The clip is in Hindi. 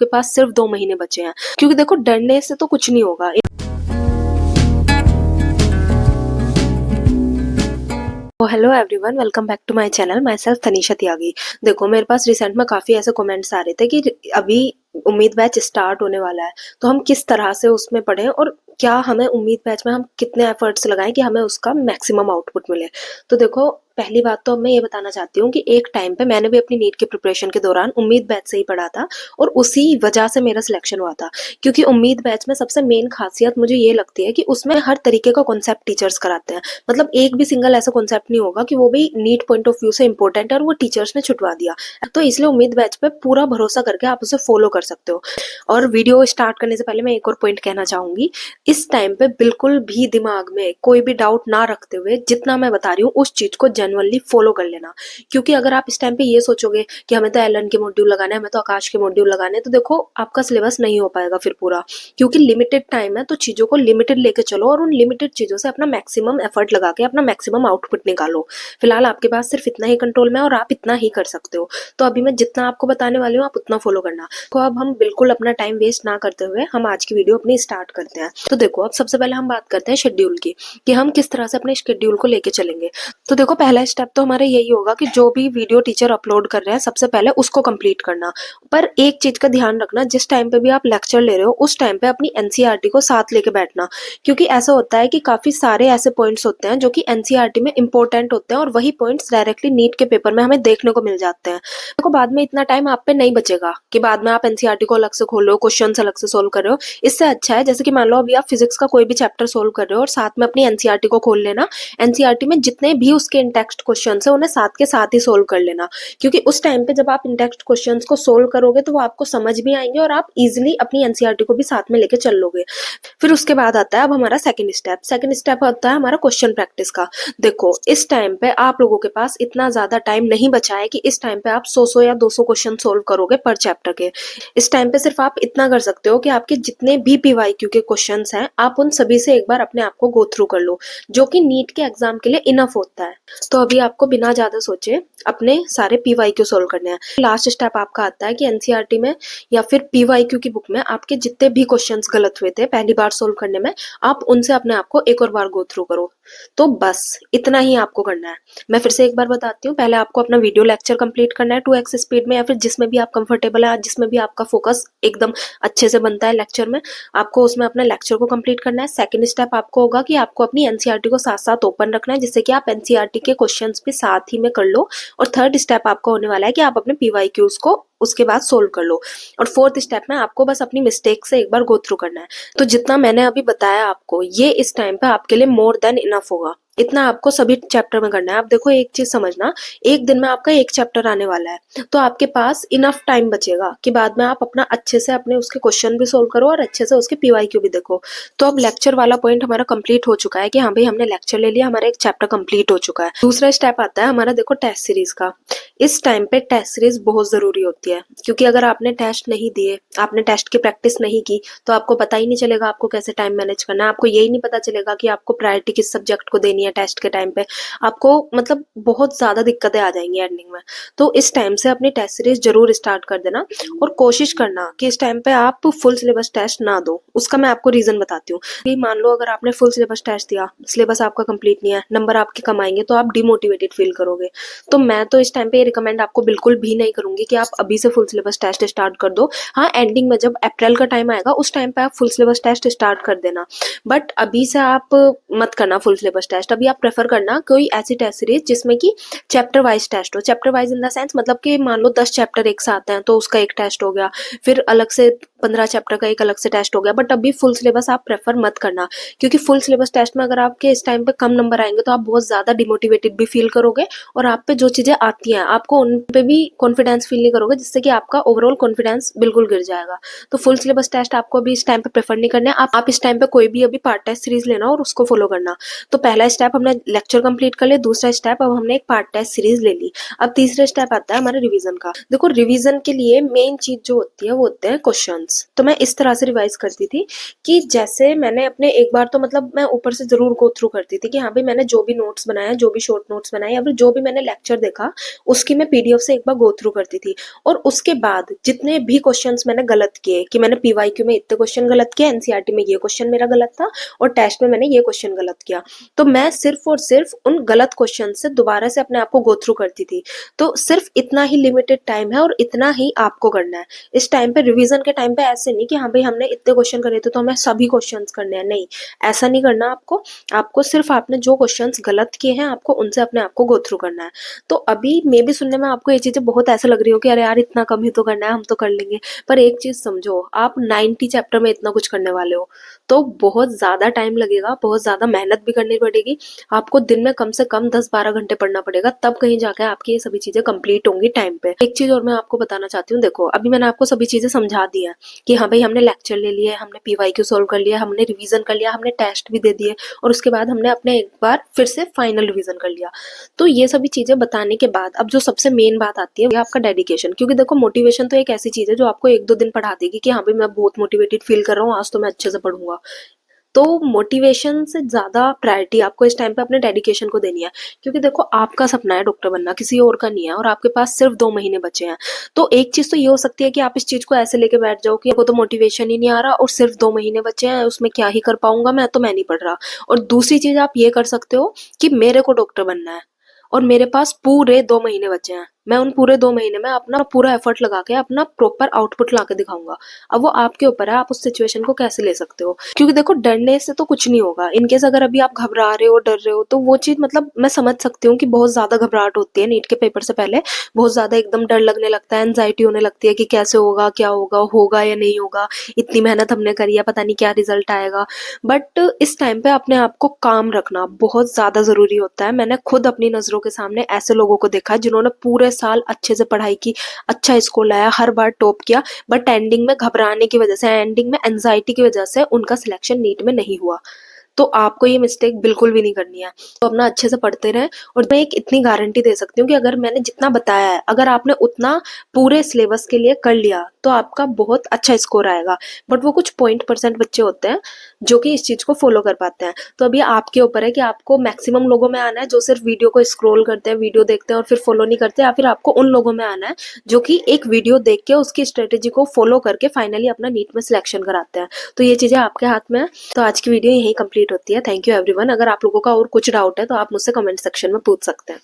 आपके पास सिर्फ 2 महीने बचे हैं, क्योंकि देखो डरने से तो कुछ नहीं होगा। Hello everyone, welcome back to my channel. Myself Tanisha Tyagi. देखो मेरे पास रिसेंट में काफ़ी ऐसे कमेंट्स आ रहे थे कि अभी उम्मीद बैच स्टार्ट होने वाला है, तो हम किस तरह से उसमें पढ़ें और क्या हमें उम्मीद बैच में हम कितने एफर्ट्स लगाएं कि हमें उसका मैक्सिमम आउटपुट मिले। तो देखो पहली बात तो मैं ये बताना चाहती हूँ कि एक टाइम पे मैंने भी अपनी नीट के प्रिपरेशन के दौरान उम्मीद बैच से ही पढ़ा था और उसी वजह से मेरा सिलेक्शन हुआ था। क्योंकि उम्मीद बैच में सबसे मेन खासियत मुझे ये लगती है कि उसमें हर तरीके का कॉन्सेप्ट टीचर्स कराते हैं। मतलब एक भी सिंगल ऐसा कॉन्सेप्ट नहीं होगा कि वो भी नीट पॉइंट ऑफ व्यू से इंपॉर्टेंट है और वो टीचर्स ने छुटवा दिया। तो इसलिए उम्मीद बैच पे पूरा भरोसा करके आप उसे फॉलो कर सकते हो। और वीडियो स्टार्ट करने से पहले मैं एक और पॉइंट कहना चाहूंगी, इस टाइम पे बिल्कुल भी दिमाग में कोई भी डाउट ना रखते हुए जितना मैं बता रही हूँ उस चीज को जेन्युइनली फॉलो कर लेना। क्योंकि अगर आप इस टाइम पे ये सोचोगे कि हमें तो एलन के मॉड्यूल लगाने हैं, हमें तो आकाश के मॉड्यूल लगाने हैं, तो देखो आपका सिलेबस नहीं हो पाएगा फिर पूरा। क्योंकि लिमिटेड टाइम है, तो चीजों को लिमिटेड लेके चलो और उन लिमिटेड चीजों से अपना मैक्सिमम एफर्ट लगा के अपना मैक्सिमम आउटपुट निकालो। फिलहाल आपके पास सिर्फ इतना ही कंट्रोल में है और आप इतना ही कर सकते हो। तो अभी मैं जितना आपको बताने वाली हूँ आप उतना फॉलो करना। तो अब हम बिल्कुल अपना टाइम वेस्ट ना करते हुए हम आज की वीडियो अपनी स्टार्ट करते हैं। तो देखो अब सबसे पहले हम बात करते हैं शेड्यूल की, कि हम किस तरह से अपने शेड्यूल को लेके चलेंगे। तो देखो पहला स्टेप तो हमारा यही होगा कि जो भी वीडियो टीचर अपलोड कर रहे हैं सबसे पहले उसको कंप्लीट करना। पर एक चीज का ध्यान रखना, जिस टाइम पे भी आप लेक्चर ले रहे हो उस टाइम पे अपनी एनसीईआरटी को साथ लेके बैठना। क्योंकि ऐसा होता है कि काफी सारे ऐसे पॉइंट्स होते हैं जो कि एनसीईआरटी में इंपॉर्टेंट होते हैं और वही पॉइंट्स डायरेक्टली नीट के पेपर में हमें देखने को मिल जाते हैं। देखो बाद में इतना टाइम आप पे नहीं बचेगा कि बाद में आप एनसीईआरटी को अलग से खोलो, क्वेश्चन अलग से सोल्व कर रहे हो। इससे अच्छा है जैसे कि मान लो अभी आप फिजिक्स का कोई भी चैप्टर सोल्व कर रहे हो और साथ में अपनी एनसीईआरटी को खोल लेना। एनसीईआरटी में जितने भी उसके इंटेक्स्ट क्वेश्चन है उन्हें साथ के साथ ही सोल्व कर लेना। क्योंकि उस टाइम पे जब आप इंटेक्स्ट क्वेश्चन को सोल्व करोगे तो वो आपको समझ भी आएंगे और आप इजिली अपनी एनसीईआरटी को भी साथ में लेके चल लोगे। फिर उसके बाद आता है अब हमारा सेकंड स्टेप होता है हमारा क्वेश्चन प्रैक्टिस का। देखो इस टाइम पे आप लोगों के पास इतना ज्यादा टाइम नहीं बचा है कि इस टाइम पे आप 100 या 200 क्वेश्चन सोल्व करोगे पर चैप्टर के। इस टाइम पे सिर्फ आप इतना कर सकते हो कि आपके जितने भी पीवाईक्यू के क्वेश्चंस हैं आप उन सभी से एक बार अपने आप को गो थ्रू कर लो, जो कि नीट के एग्जाम के लिए इनफ होता है। तो अभी आपको बिना ज्यादा सोचे अपने सारे पीवाईक्यू सोल्व करने हैं। लास्ट स्टेप आपका आता है कि एनसीईआरटी में या फिर पीवाईक्यू की बुक में आपके जितने भी क्वेश्चंस गलत हुए थे पहली बार सोल्व करने में, आप उनसे अपने आप को एक और बार गो थ्रू करो। तो बस इतना ही आपको करना है। मैं फिर से एक बार बताती हूँ, पहले आपको अपना वीडियो लेक्चर कंप्लीट करना है 2x स्पीड में या फिर जिसमें भी आप कंफर्टेबल है, जिसमें भी आपका फोकस एकदम अच्छे से बनता है लेक्चर में, आपको उसमें अपने लेक्चर को कंप्लीट करना है। सेकंड स्टेप आपको होगा कि आपको अपनी एनसीईआरटी को साथ साथ ओपन रखना है, जिससे कि आप एनसीईआरटी के क्वेश्चंस भी साथ ही में कर लो। और थर्ड स्टेप आपका होने वाला है कि आप अपने पीवाईक्यूज को उसके बाद सोल्व कर लो। और फोर्थ स्टेप में आपको बस अपनी मिस्टेक से एक बार गो थ्रू करना है। तो जितना मैंने अभी बताया आपको, ये इस टाइम पे आपके लिए मोर देन इनफ होगा। इतना आपको सभी चैप्टर में करना है। आप देखो एक चीज समझना, एक दिन में आपका एक चैप्टर आने वाला है, तो आपके पास इनफ टाइम बचेगा कि बाद में आप अपना अच्छे से अपने उसके क्वेश्चन भी सोल्व करो और अच्छे से उसके पीवाईक्यू भी देखो। तो अब लेक्चर वाला पॉइंट हमारा कंप्लीट हो चुका है कि हाँ भाई हमने लेक्चर ले लिया, हमारा एक चैप्टर कंप्लीट हो चुका है। दूसरा स्टेप आता है हमारा, देखो टेस्ट सीरीज का। इस टाइम पे टेस्ट सीरीज बहुत जरूरी होती है, क्योंकि अगर आपने टेस्ट नहीं दिए, आपने टेस्ट की प्रैक्टिस नहीं की, तो आपको पता ही नहीं चलेगा आपको कैसे टाइम मैनेज करना है। आपको यही नहीं पता चलेगा कि आपको प्रायोरिटी किस सब्जेक्ट को देनी है टेस्ट के टाइम पे। आपको मतलब बहुत ज्यादा दिक्कतें आ जाएंगी एंडिंग में। तो इस टाइम से अपनी टेस्ट सीरीज जरूर स्टार्ट कर देना और कोशिश करना कि इस टाइम पे आप फुल सिलेबस टेस्ट ना दो। उसका मैं आपको रीजन बताती हूँ। मान लो अगर आपने फुल सिलेबस टेस्ट दिया, सिलेबस आपका कंप्लीट नहीं है, नंबर आपके कम आएंगे, तो आप डिमोटिवेटेड फील करोगे। तो मैं तो इस टाइम पे रिकमेंड आपको बिल्कुल भी नहीं करूंगी कि आप अभी से फुल सिलेबस टेस्ट स्टार्ट कर दो। हाँ एंडिंग में जब अप्रैल का टाइम आएगा उस टाइम पे आप फुल सिलेबस टेस्ट स्टार्ट कर देना, बट अभी से आप मत करना फुल सिलेबस टेस्ट। अभी आप प्रेफर करना कोई ऐसी टेस्ट सीरीज जिसमें कि चैप्टर वाइज टेस्ट हो। Chapter wise in the sense मतलब कि मान लो 10 चैप्टर एक साथ हैं तो उसका एक टेस्ट हो गया, फिर अलग से 15 चैप्टर का एक अलग से टेस्ट हो गया। बट अभी फुल सिलेबस आप प्रेफर मत करना, क्योंकि फुल सिलेबस टेस्ट में अगर आपके इस टाइम पे कम नंबर आएंगे तो आप बहुत ज्यादा डिमोटिवेटेड भी फील करोगे और आप पे जो चीजें आती हैं आपको उन पे भी कॉन्फिडेंस फील नहीं करोगे, जिससे कि आपका ओवरऑल कॉन्फिडेंस बिल्कुल गिर जाएगा। तो फुल सिलेबस टेस्ट आपको अभी इस टाइम पे प्रेफर नहीं करना है। आप इस टाइम पे कोई भी अभी पार्ट टेस्ट सीरीज लेना और उसको फॉलो करना। तो पहला स्टेप हमने लेक्चर कंप्लीट कर लिया, दूसरा स्टेप अब हमने एक पार्ट टेस्ट सीरीज ले ली। अब तीसरा स्टेप आता है हमारे रिवीजन का। देखो रिवीजन के लिए मेन चीज जो होती है वो होते हैं क्वेश्चंस। तो मैं इस तरह से रिवाइज करती थी कि जैसे मैंने अपने एक बार तो मतलब मैं ऊपर से ज़रूर गो थ्रू करती थी कि हाँ भाई मैंने जो भी नोट्स बनाया, जो भी शॉर्ट नोट्स बनाए या फिर जो भी मैंने लेक्चर देखा, उसकी मैं पीडीएफ से एक बार गो थ्रू करती थी। और उसके बाद जितने भी क्वेश्चंस मैंने गलत किए कि मैंने पीवाईक्यू में इतने क्वेश्चन गलत किए, एनसीईआरटी में ये क्वेश्चन मेरा गलत था और टेस्ट में मैंने ये क्वेश्चन गलत किया, तो मैं सिर्फ और सिर्फ उन गलत क्वेश्चन से दोबारा से अपने आप को गो थ्रू करती थी। तो सिर्फ इतना ही लिमिटेड टाइम है और इतना ही आपको करना है। इस टाइम पे रिवीजन के टाइम पे ऐसे नहीं कि हाँ भाई हमने इतने क्वेश्चन करे थे तो हमें सभी क्वेश्चंस करने हैं, नहीं, ऐसा नहीं करना आपको। आपको सिर्फ आपने जो क्वेश्चंस गलत किए हैं आपको उनसे अपने आप को गो थ्रू करना है। तो अभी मे भी सुनने में आपको ये चीजें बहुत ऐसे लग रही हो कि अरे यार इतना कम ही तो करना है, हम तो कर लेंगे, पर एक चीज समझो, आप 90 चैप्टर में इतना कुछ करने वाले हो तो बहुत ज्यादा टाइम लगेगा, बहुत ज्यादा मेहनत भी करनी पड़ेगी। आपको दिन में कम से कम 10-12 घंटे पढ़ना पड़ेगा, तब कहीं जाकर आपकी ये सभी चीजें कंप्लीट होंगी टाइम पे। एक चीज और मैं आपको बताना चाहती हूँ, देखो अभी मैंने आपको सभी चीजें समझा दी है कि हाँ भाई हमने लेक्चर ले लिए, हमने पीवाईक्यू सॉल्व कर लिया, हमने रिवीजन कर लिया, हमने टेस्ट भी दे दिए और उसके बाद हमने अपने एक बार फिर से फाइनल रिवीजन कर लिया। तो ये सभी चीजें बताने के बाद अब जो सबसे मेन बात आती है वो आपका डेडिकेशन। क्योंकि देखो मोटिवेशन तो एक ऐसी चीज है जो आपको 1-2 दिन पढ़ा देगी कि हाँ भाई मैं बहुत मोटिवेटेड फील कर रहा हूँ, आज तो मैं अच्छे से पढ़ूंगा। तो मोटिवेशन से ज्यादा प्रायोरिटी आपको इस टाइम पे अपने डेडिकेशन को देनी है। क्योंकि देखो आपका सपना है डॉक्टर बनना, किसी और का नहीं है, और आपके पास सिर्फ 2 महीने बचे हैं। तो एक चीज तो ये हो सकती है कि आप इस चीज को ऐसे लेके बैठ जाओ कि आपको तो मोटिवेशन ही नहीं आ रहा और सिर्फ 2 महीने बचे हैं, उसमें क्या ही कर पाऊंगा मैं नहीं पढ़ रहा। और दूसरी चीज आप ये कर सकते हो कि मेरे को डॉक्टर बनना है और मेरे पास पूरे 2 महीने बचे हैं, मैं उन पूरे 2 महीने में अपना पूरा एफर्ट लगा के अपना प्रॉपर आउटपुट ला के दिखाऊंगा। अब वो आपके ऊपर है, आप उस सिचुएशन को कैसे ले सकते हो। क्योंकि देखो डरने से तो कुछ नहीं होगा, इनकेस अगर अभी आप घबरा रहे हो, डर रहे हो, तो वो चीज मतलब मैं समझ सकती हूँ कि बहुत ज्यादा घबराहट होती है नीट के पेपर से पहले, बहुत ज्यादा एकदम डर लगने लगता है, एंजाइटी होने लगती है कि कैसे होगा, क्या होगा, होगा या नहीं होगा, इतनी मेहनत हमने करी है, पता नहीं क्या रिजल्ट आएगा। बट इस टाइम पे अपने आप को काम रखना बहुत ज्यादा जरूरी होता है। मैंने खुद अपनी नजरों के सामने ऐसे लोगों को देखा है जिन्होंने पूरे साल अच्छे से पढ़ाई की, अच्छा स्कोर लाया, हर बार टॉप किया, बट एंडिंग में घबराने की वजह से, एंडिंग में एंजाइटी की वजह से उनका सिलेक्शन नीट में नहीं हुआ। तो आपको ये मिस्टेक बिल्कुल भी नहीं करनी है। तो अपना अच्छे से पढ़ते रहें। और मैं एक इतनी गारंटी दे सकती हूँ कि अगर मैंने जितना बताया है, अगर आपने उतना पूरे सिलेबस के लिए कर लिया तो आपका बहुत अच्छा स्कोर आएगा। बट वो कुछ 0% बच्चे होते हैं जो कि इस चीज को फॉलो कर पाते हैं। तो अभी आपके ऊपर है कि आपको मैक्सिमम लोगों में आना है जो सिर्फ वीडियो को स्क्रॉल करते हैं, वीडियो देखते हैं और फिर फॉलो नहीं करते, या फिर आपको उन लोगों में आना है जो कि एक वीडियो देख के उसकी स्ट्रेटेजी को फॉलो करके फाइनली अपना नीट में सिलेक्शन कराते हैं। तो ये चीजें आपके हाथ में है। तो आज की वीडियो यही कंप्लीट होती है। Thank you everyone. अगर आप लोगों का और कुछ डाउट है तो आप मुझसे कमेंट सेक्शन में पूछ सकते हैं।